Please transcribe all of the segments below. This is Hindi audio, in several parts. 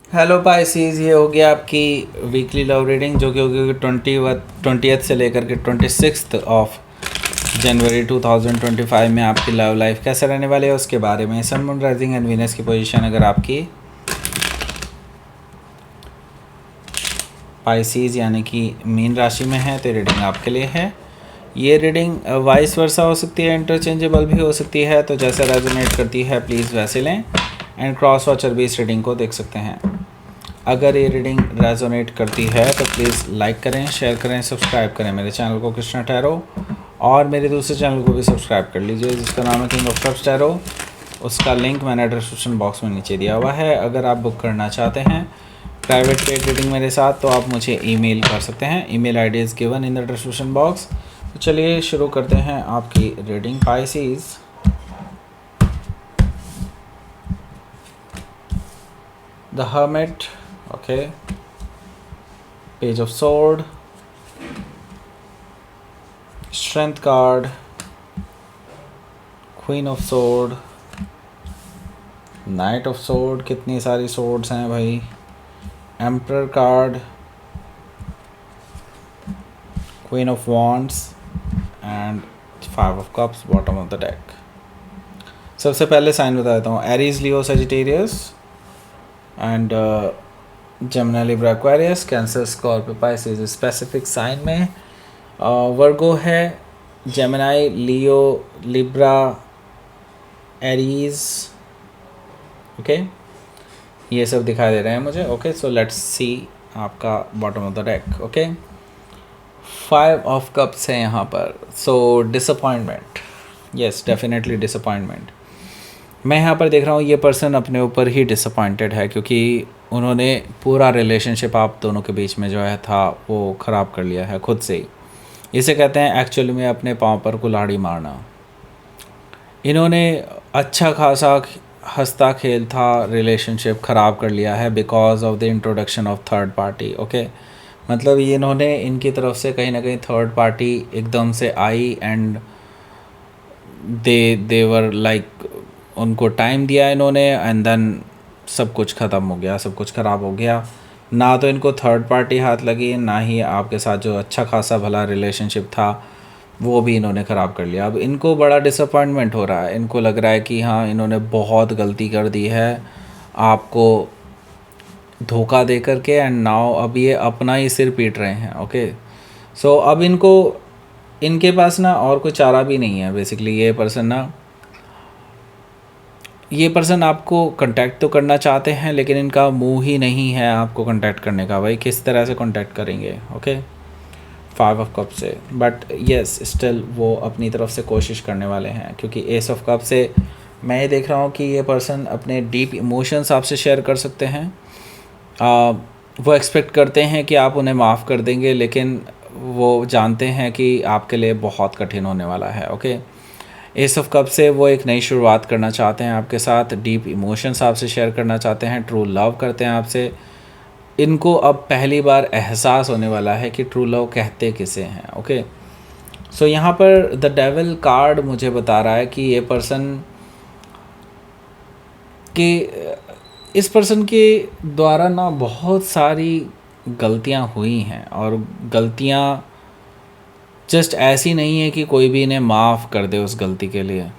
हेलो पाइसीज, ये हो गया आपकी वीकली लव रीडिंग जो कि होगी 20th से लेकर के 26 ऑफ जनवरी 2025 में आपकी लव लाइफ कैसे रहने वाली है उसके बारे में। सन, मून, राइजिंग एंड वीनस की पोजीशन अगर आपकी पाइसीज यानी कि मीन राशि में है तो रीडिंग आपके लिए है। ये रीडिंग वाइस वर्सा हो सकती है, इंटरचेंजेबल भी हो सकती है, तो जैसे रेजोनेट करती है प्लीज़ वैसे लें। एंड क्रॉस वॉचर भी इस रीडिंग को देख सकते हैं। अगर ये रीडिंग रेजोनेट करती है तो प्लीज़ लाइक करें, शेयर करें, सब्सक्राइब करें मेरे चैनल को कृष्णा टैरो, और मेरे दूसरे चैनल को भी सब्सक्राइब कर लीजिए जिसका नाम है किंग ऑफ कप्स टैरो। उसका लिंक मैंने डिस्क्रिप्शन बॉक्स में नीचे दिया हुआ है। अगर आप बुक करना चाहते हैं प्राइवेट पेड रीडिंग मेरे साथ तो आप मुझे ईमेल कर सकते हैं। Email ID is given in the description box. तो चलिए शुरू करते हैं आपकी reading Pisces. The hermit, okay, page of sword, strength card, queen of sword, knight of sword, कितनी सारी सोर्ड्स हैं भाई, emperor card, queen of wands and 5 of cups bottom of the deck. सबसे पहले साइन बता देता हूँ, Aries, Leo, Sagittarius and Gemini, Libra, Aquarius, Cancer, Scorpio, Pisces specific sign में। वर्गो है, जेमिनी, लियो, लिब्रा, एरीज, ओके, ये सब दिखाई दे रहे हैं मुझे। ओके, सो लेट्स सी आपका bottom of the deck. Okay, 5 of cups है यहाँ पर। सो डिसअपॉइंटमेंट, यस डेफिनेटली डिसअपॉइंटमेंट। मैं यहाँ पर देख रहा हूँ ये पर्सन अपने ऊपर ही डिसअपॉइंटेड है क्योंकि उन्होंने पूरा रिलेशनशिप आप दोनों के बीच में जो है था वो ख़राब कर लिया है खुद से ही। इसे कहते हैं एक्चुअली में अपने पाँव पर कुल्हाड़ी मारना। इन्होंने अच्छा खासा हंसता खेल था रिलेशनशिप ख़राब कर लिया है because of the introduction of third party. Okay, मतलब ये इन्होंने इनकी तरफ से कहीं ना कहीं थर्ड पार्टी एकदम से आई एंड देवर लाइक उनको टाइम दिया इन्होंने एंड देन सब कुछ ख़त्म हो गया, सब कुछ ख़राब हो गया। ना तो इनको थर्ड पार्टी हाथ लगी, ना ही आपके साथ जो अच्छा खासा भला रिलेशनशिप था वो भी इन्होंने ख़राब कर लिया। अब इनको बड़ा डिसअपॉइंटमेंट हो रहा है। इनको लग रहा है कि हाँ इन्होंने बहुत गलती कर दी है आपको धोखा दे करके एंड नाउ अब ये अपना ही सिर पीट रहे हैं। ओके, सो अब इनको इनके पास ना और कोई चारा भी नहीं है। बेसिकली ये पर्सन आपको कांटेक्ट तो करना चाहते हैं लेकिन इनका मुंह ही नहीं है आपको कांटेक्ट करने का। भाई किस तरह से कांटेक्ट करेंगे? ओके, 5 ऑफ कप से, बट येस स्टिल वो अपनी तरफ से कोशिश करने वाले हैं क्योंकि एस ऑफ कप से मैं ये देख रहा हूँ कि ये पर्सन अपने डीप इमोशंस आपसे शेयर कर सकते हैं। वो एक्सपेक्ट करते हैं कि आप उन्हें माफ़ कर देंगे लेकिन वो जानते हैं कि आपके लिए बहुत कठिन होने वाला है। ओके, एस ऑफ कप से वो एक नई शुरुआत करना चाहते हैं आपके साथ, डीप इमोशंस आपसे शेयर करना चाहते हैं, ट्रू लव करते हैं आपसे। इनको अब पहली बार एहसास होने वाला है कि ट्रू लव कहते किसे हैं। ओके, सो यहाँ पर द डेविल कार्ड मुझे बता रहा है कि ये पर्सन कि इस पर्सन के द्वारा ना बहुत सारी गलतियाँ हुई हैं और गलतियाँ जस्ट ऐसी नहीं है कि कोई भी इन्हें माफ़ कर दे उस गलती के लिए।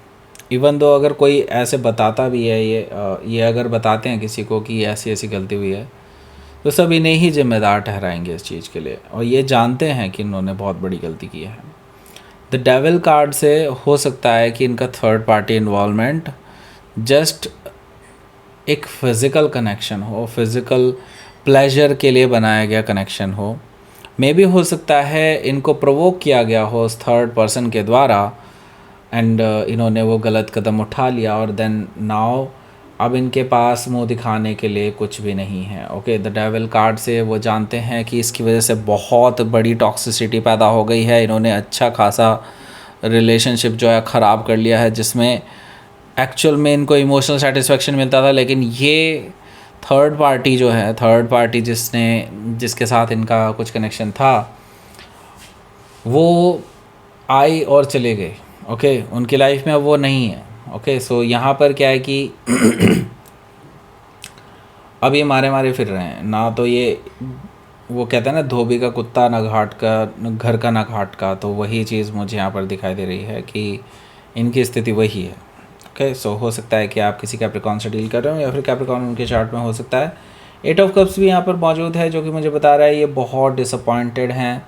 इवन दो अगर कोई ऐसे बताता भी है, ये अगर बताते हैं किसी को कि ऐसी ऐसी गलती हुई है तो सब इन्हें ही जिम्मेदार ठहराएंगे इस चीज़ के लिए, और ये जानते हैं कि इन्होंने बहुत बड़ी गलती की है। द डेविल कार्ड से हो सकता है कि इनका थर्ड पार्टी इन्वॉल्वमेंट जस्ट एक फिज़िकल कनेक्शन हो, फिज़िकल प्लेजर के लिए बनाया गया कनेक्शन हो। मे भी हो सकता है इनको प्रोवोक किया गया हो उस थर्ड पर्सन के द्वारा एंड इन्होंने वो गलत कदम उठा लिया और देन नाउ अब इनके पास मुंह दिखाने के लिए कुछ भी नहीं है। ओके, द डेविल कार्ड से वो जानते हैं कि इसकी वजह से बहुत बड़ी टॉक्सिसिटी पैदा हो गई है। इन्होंने अच्छा खासा रिलेशनशिप जो है ख़राब कर लिया है जिसमें एक्चुअल में इनको इमोशनल सेटिस्फेक्शन मिलता था, लेकिन ये थर्ड पार्टी जो है, थर्ड पार्टी जिसके साथ इनका कुछ कनेक्शन था वो आई और चले गए। ओके, उनकी लाइफ में अब वो नहीं है। ओके, सो यहाँ पर क्या है कि अब ये मारे मारे फिर रहे हैं ना, तो ये वो कहते हैं ना धोबी का कुत्ता ना घाट का, घर का ना घाट का, तो वही चीज़ मुझे यहाँ पर दिखाई दे रही है कि इनकी स्थिति वही है। ओके, सो हो सकता है कि आप किसी कैप्रिकॉन से डील कर रहे हो या फिर कैप्रिकॉन उनके चार्ट में हो सकता है। 8 ऑफ कप्स भी यहाँ पर मौजूद है, जो कि मुझे बता रहा है ये बहुत डिसअपॉइंटेड हैं,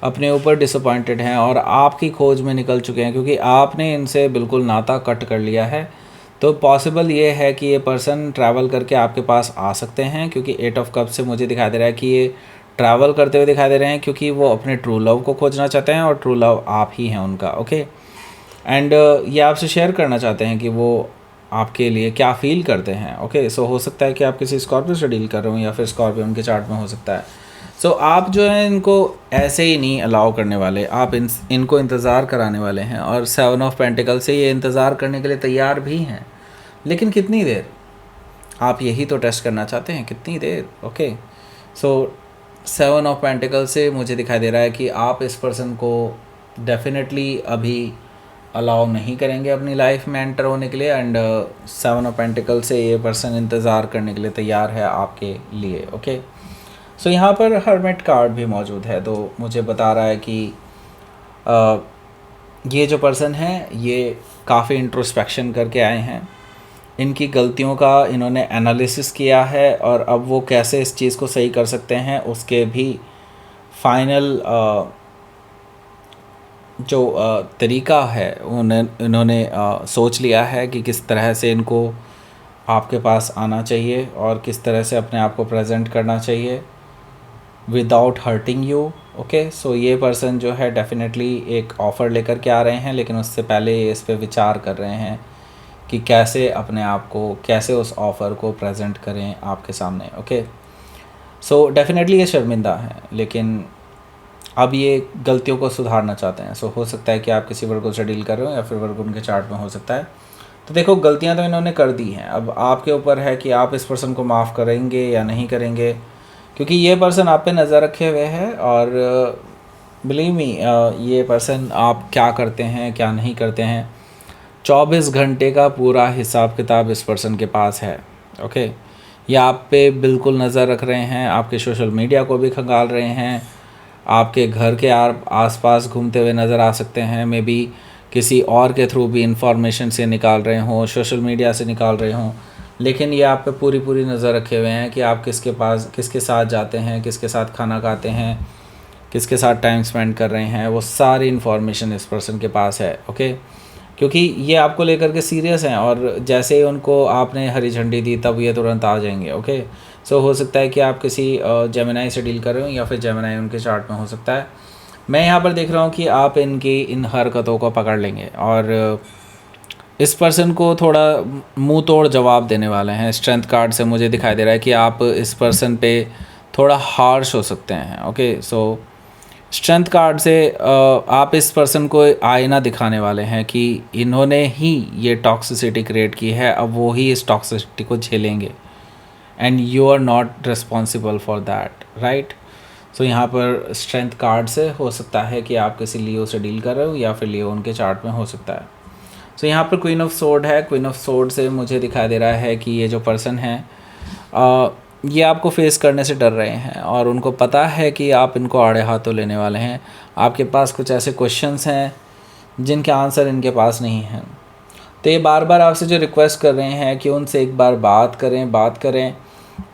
अपने ऊपर डिसअपॉइंटेड हैं और आपकी खोज में निकल चुके हैं, क्योंकि आपने इनसे बिल्कुल नाता कट कर लिया है। तो पॉसिबल ये है कि ये पर्सन ट्रैवल करके आपके पास आ सकते हैं, क्योंकि 8 ऑफ कप से मुझे दिखाई दे रहा है कि ये ट्रैवल करते हुए दिखाई दे रहे हैं, क्योंकि वो अपने ट्रू लव को खोजना चाहते हैं और ट्रू लव आप ही हैं उनका। ओके, एंड ये आपसे शेयर करना चाहते हैं कि वो आपके लिए क्या फ़ील करते हैं। ओके, सो हो सकता है कि आप किसी स्कॉर्पियो से डील कर रहे हो या फिर स्कॉर्पियो उनके चार्ट में हो सकता है। सो आप जो है इनको ऐसे ही नहीं अलाउ करने वाले, आप इनको इंतज़ार कराने वाले हैं। और 7 ऑफ पेंटिकल से ये इंतज़ार करने के लिए तैयार भी हैं, लेकिन कितनी देर, आप यही तो टेस्ट करना चाहते हैं, कितनी देर। ओके, सो 7 ऑफ पेंटिकल से मुझे दिखाई दे रहा है कि आप इस पर्सन को डेफिनेटली अभी अलाउ नहीं करेंगे अपनी लाइफ में एंटर होने के लिए। एंड 7 ऑफ पेंटिकल से ये पर्सन इंतज़ार करने के लिए तैयार है आपके लिए। ओके, सो यहाँ पर हर्मिट कार्ड भी मौजूद है, तो मुझे बता रहा है कि ये जो पर्सन है ये काफ़ी इंट्रोस्पेक्शन करके आए हैं, इनकी गलतियों का इन्होंने एनालिसिस किया है और अब वो कैसे इस चीज़ को सही कर सकते हैं उसके भी फाइनल जो तरीका है इन्होंने सोच लिया है कि किस तरह से इनको आपके पास आना चाहिए और किस तरह से अपने आप को प्रेजेंट करना चाहिए विदाउट हर्टिंग यू। ओके, सो ये पर्सन जो है डेफिनेटली एक ऑफ़र लेकर के आ रहे हैं, लेकिन उससे पहले ये इस पे विचार कर रहे हैं कि कैसे अपने आप को, कैसे उस ऑफ़र को प्रेजेंट करें आपके सामने। ओके, सो डेफिनेटली ये शर्मिंदा हैं, लेकिन अब ये गलतियों को सुधारना चाहते हैं। सो हो सकता है कि आप किसी वर्गो से डील कर रहे हो या फिर वर्गो उनके चार्ट में हो सकता है। तो देखो, गलतियां तो इन्होंने कर दी हैं, अब आपके ऊपर है कि आप इस पर्सन को माफ़ करेंगे या नहीं करेंगे, क्योंकि ये पर्सन आप पे नज़र रखे हुए है। और बिलीव मी, ये पर्सन आप क्या करते हैं क्या नहीं करते हैं 24 घंटे का पूरा हिसाब किताब इस पर्सन के पास है। ओके, ये आप पे बिल्कुल नज़र रख रहे हैं, आपके सोशल मीडिया को भी खंगाल रहे हैं, आपके घर के आसपास घूमते हुए नज़र आ सकते हैं, मे बी किसी और के थ्रू भी इंफॉर्मेशन से निकाल रहे हों, सोशल मीडिया से निकाल रहे हों, लेकिन ये आप पे पूरी पूरी नज़र रखे हुए हैं कि आप किसके साथ जाते हैं, किसके साथ खाना खाते हैं, किसके साथ टाइम स्पेंड कर रहे हैं, वो सारी इन्फॉर्मेशन इस पर्सन के पास है। ओके, क्योंकि ये आपको लेकर के सीरियस हैं और जैसे ही उनको आपने हरी झंडी दी तब ये तुरंत आ जाएंगे। ओके, सो हो सकता है कि आप किसी जेमिनाई से डील कर रहे हो या फिर जेमिनाई उनके चार्ट में हो सकता है। मैं यहाँ पर देख रहा हूँ कि आप इनकी इन हरकतों को पकड़ लेंगे और इस पर्सन को थोड़ा मुंह तोड़ जवाब देने वाले हैं। स्ट्रेंथ कार्ड से मुझे दिखाई दे रहा है कि आप इस पर्सन पे थोड़ा हार्श हो सकते हैं। ओके, सो स्ट्रेंथ कार्ड से आप इस पर्सन को आईना दिखाने वाले हैं कि इन्होंने ही ये टॉक्सिसिटी क्रिएट की है, अब वो ही इस टॉक्सिसिटी को झेलेंगे and you are not responsible for that, right. So यहाँ पर स्ट्रेंथ कार्ड से हो सकता है कि आप किसी लियो से डील कर रहे हो या फिर लियो उनके चार्ट में हो सकता है। सो यहाँ पर क्वीन ऑफ सोर्ड है, क्वीन ऑफ सोर्ड से मुझे दिखाई दे रहा है कि ये जो पर्सन है ये आपको फेस करने से डर रहे हैं और उनको पता है कि आप इनको आड़े हाथों लेने वाले हैं। आपके पास कुछ ऐसे क्वेश्चंस हैं जिनके आंसर इनके पास नहीं हैं, तो ये बार बार आपसे जो रिक्वेस्ट कर रहे हैं कि उनसे एक बार बात करें,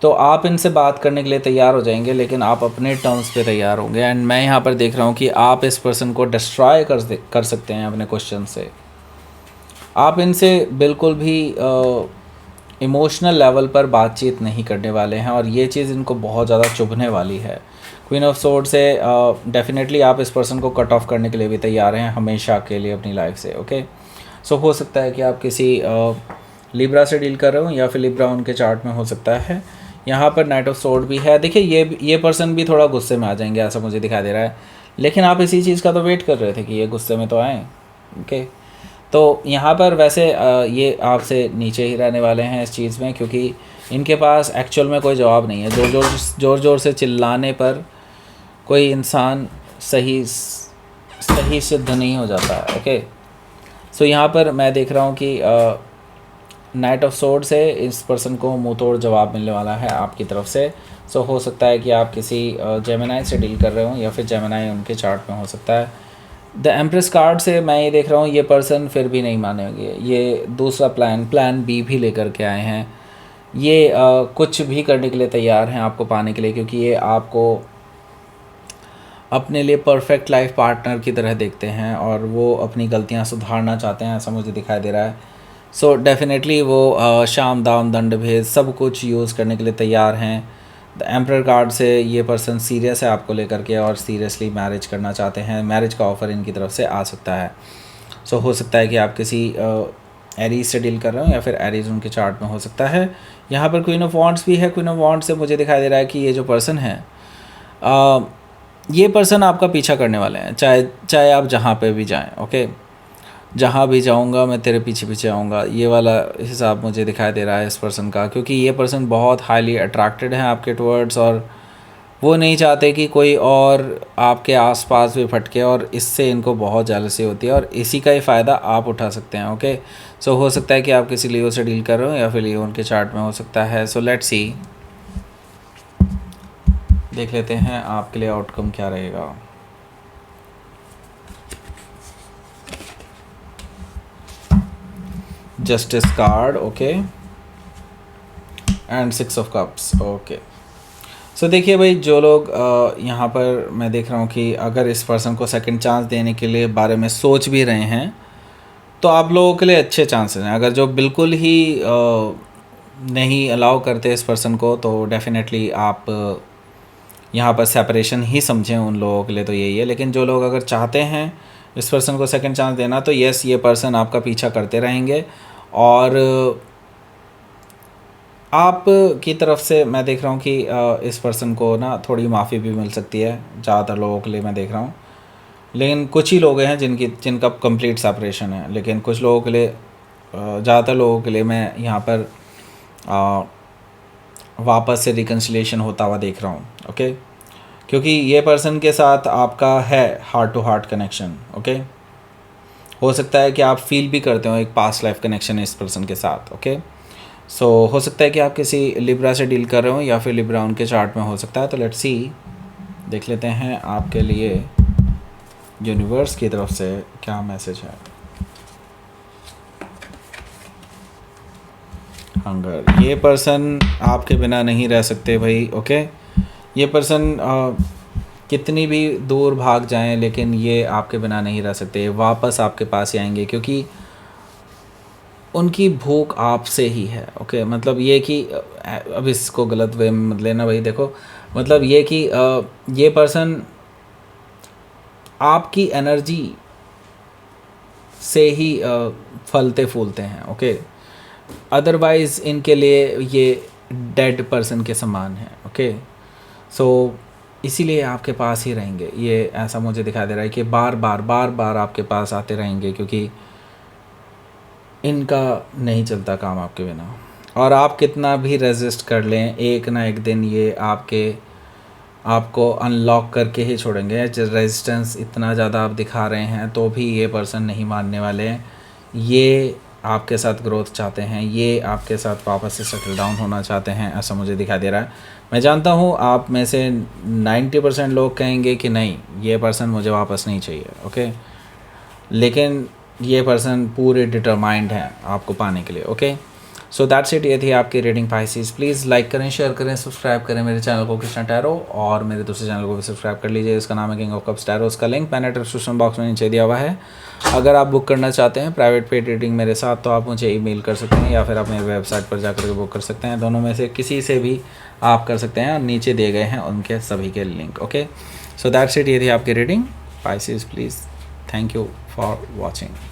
तो आप इनसे बात करने के लिए तैयार हो जाएंगे, लेकिन आप अपने टर्म्स पे तैयार होंगे। एंड मैं यहाँ पर देख रहा हूँ कि आप इस पर्सन को डिस्ट्रॉय कर सकते हैं अपने क्वेश्चन से। आप इनसे बिल्कुल भी इमोशनल लेवल पर बातचीत नहीं करने वाले हैं और ये चीज़ इनको बहुत ज़्यादा चुभने वाली है। क्वीन ऑफ सोर्ड से डेफिनेटली आप इस पर्सन को कट ऑफ करने के लिए भी तैयार हैं हमेशा के लिए अपनी लाइफ से। ओके, सो हो सकता है कि आप किसी लिब्रा से डील कर रहे हो या फिर लिब्रा उनके चार्ट में हो सकता है। यहाँ पर नाइट ऑफ सोर्ड भी है। देखिए, ये पर्सन भी थोड़ा गुस्से में आ जाएंगे, ऐसा मुझे दिखाई दे रहा है, लेकिन आप इसी चीज़ का तो वेट कर रहे थे कि ये गुस्से में तो आएँ। ओके, तो यहाँ पर वैसे ये आपसे नीचे ही रहने वाले हैं इस चीज़ में, क्योंकि इनके पास एक्चुअल में कोई जवाब नहीं है। ज़ोर से चिल्लाने पर कोई इंसान सही सिद्ध नहीं हो जाता है। ओके, सो यहाँ पर मैं देख रहा हूँ कि नाइट ऑफ सोर्ड्स है, इस पर्सन को मुंह तोड़ जवाब मिलने वाला है आपकी तरफ से। सो हो सकता है कि आप किसी जेमिनाई से डील कर रहे हो या फिर जेमिनाई उनके चार्ट में हो सकता है। द एम्प्रेस कार्ड से मैं ये देख रहा हूँ ये पर्सन फिर भी नहीं मानेंगे, ये दूसरा प्लान बी भी लेकर के आए हैं। ये कुछ भी करने के लिए तैयार हैं आपको पाने के लिए, क्योंकि ये आपको अपने लिए परफेक्ट लाइफ पार्टनर की तरह देखते हैं और वो अपनी गलतियां सुधारना चाहते हैं, ऐसा मुझे दिखाई दे रहा है। सो डेफिनेटली वो शाम दाम दंड भेद सब कुछ यूज़ करने के लिए तैयार हैं। द एम्परर कार्ड से ये पर्सन सीरियस है आपको लेकर के और सीरियसली मैरिज करना चाहते हैं, मैरिज का ऑफ़र इनकी तरफ से आ सकता है। सो हो सकता है कि आप किसी एरीज से डील कर रहे हो या फिर एरीज उनके चार्ट में हो सकता है। यहाँ पर क्वीन ऑफ वॉन्ड्स भी है। क्वीन ऑफ वॉन्ड्स से मुझे दिखाई दे रहा है कि ये जो पर्सन है ये पर्सन आपका पीछा करने वाले हैं, चाहे आप जहाँ पे भी जाएं। ओके, जहाँ भी जाऊँगा मैं तेरे पीछे पीछे आऊँगा, ये वाला हिसाब मुझे दिखाई दे रहा है इस पर्सन का, क्योंकि ये पर्सन बहुत हाईली अट्रैक्टेड है आपके टुवर्ड्स और वो नहीं चाहते कि कोई और आपके आसपास भी भटके, और इससे इनको बहुत जेलसी होती है और इसी का ही फ़ायदा आप उठा सकते हैं। ओके, सो हो सकता है कि आप किसी लियो से डील कर रहे हो या फिर लियो उनके चार्ट में हो सकता है। सो लेट्स सी, देख लेते हैं आपके लिए आउटकम क्या रहेगा। Justice card, okay, and 6 of cups, okay. So देखिए भाई, जो लोग यहाँ पर मैं देख रहा हूँ कि अगर इस पर्सन को सेकंड चांस देने के लिए बारे में सोच भी रहे हैं तो आप लोगों के लिए अच्छे चांसेस हैं। अगर जो बिल्कुल ही नहीं अलाउ करते इस पर्सन को तो डेफिनेटली आप यहाँ पर सेपरेशन ही समझें उन लोगों के लिए, तो यही है। लेकिन जो लोग अगर चाहते हैं इस पर्सन को सेकंड चांस देना तो यस, ये पर्सन आपका पीछा करते रहेंगे और आप की तरफ से मैं देख रहा हूँ कि इस पर्सन को ना थोड़ी माफ़ी भी मिल सकती है, ज़्यादातर लोगों के लिए मैं देख रहा हूँ। लेकिन कुछ ही लोग हैं जिनका कंप्लीट सेपरेशन है, लेकिन कुछ लोगों के लिए, ज़्यादातर लोगों के लिए मैं यहाँ पर वापस से रिकन्सिलेशन होता हुआ देख रहा हूँ। ओके, क्योंकि ये पर्सन के साथ आपका है heart to heart connection. Okay, हो सकता है कि आप फील भी करते हो एक पास्ट लाइफ कनेक्शन इस पर्सन के साथ। ओके, सो हो सकता है कि आप किसी लिब्रा से डील कर रहे हो या फिर लिब्रा उनके चार्ट में हो सकता है। तो लेट्स सी, देख लेते हैं आपके लिए यूनिवर्स की तरफ से क्या मैसेज है। हंगर, ये पर्सन आपके बिना नहीं रह सकते भाई। ओके, ये पर्सन कितनी भी दूर भाग जाएं लेकिन ये आपके बिना नहीं रह सकते, वापस आपके पास ही आएंगे क्योंकि उनकी भूख आपसे ही है। ओके, मतलब ये कि अब इसको गलत वे में मत लेना भाई, देखो मतलब ये कि ये पर्सन आपकी एनर्जी से ही फलते फूलते हैं। ओके, अदरवाइज़ इनके लिए ये डेड पर्सन के समान है। ओके, सो इसीलिए आपके पास ही रहेंगे, ये ऐसा मुझे दिखाई दे रहा है कि बार बार आपके पास आते रहेंगे क्योंकि इनका नहीं चलता काम आपके बिना। और आप कितना भी रेजिस्ट कर लें, एक ना एक दिन ये आपको अनलॉक करके ही छोड़ेंगे। रेजिस्टेंस इतना ज़्यादा आप दिखा रहे हैं तो भी ये पर्सन नहीं मानने वाले हैं। ये आपके साथ ग्रोथ चाहते हैं, ये आपके साथ वापस से सेटल डाउन होना चाहते हैं, ऐसा मुझे दिखाई दे रहा है। मैं जानता हूँ आप में से 90% लोग कहेंगे कि नहीं, ये पर्सन मुझे वापस नहीं चाहिए। ओके, लेकिन ये पर्सन पूरे डिटरमाइंड हैं आपको पाने के लिए। ओके, सो दैट्स इट, ये थी आपकी रीडिंग पाइसेस। प्लीज़ लाइक करें, शेयर करें, सब्सक्राइब करें मेरे चैनल को कृष्णा टैरो, और मेरे दूसरे चैनल को भी सब्सक्राइब कर लीजिए, इसका नाम है किंग ऑफ कप्स टैरो। उसका लिंक मैंने डिस्क्रिप्शन बॉक्स में नीचे दिया हुआ है। अगर आप बुक करना चाहते हैं प्राइवेट पेड रीडिंग मेरे साथ तो आप मुझे ईमेल कर सकते हैं या फिर आप मेरी वेबसाइट पर जाकर के बुक कर सकते हैं, दोनों में से किसी से भी आप कर सकते हैं और नीचे दिए गए हैं उनके सभी के link. Okay, so that's it, ये थी आपकी reading Pisces. Please, thank you for watching.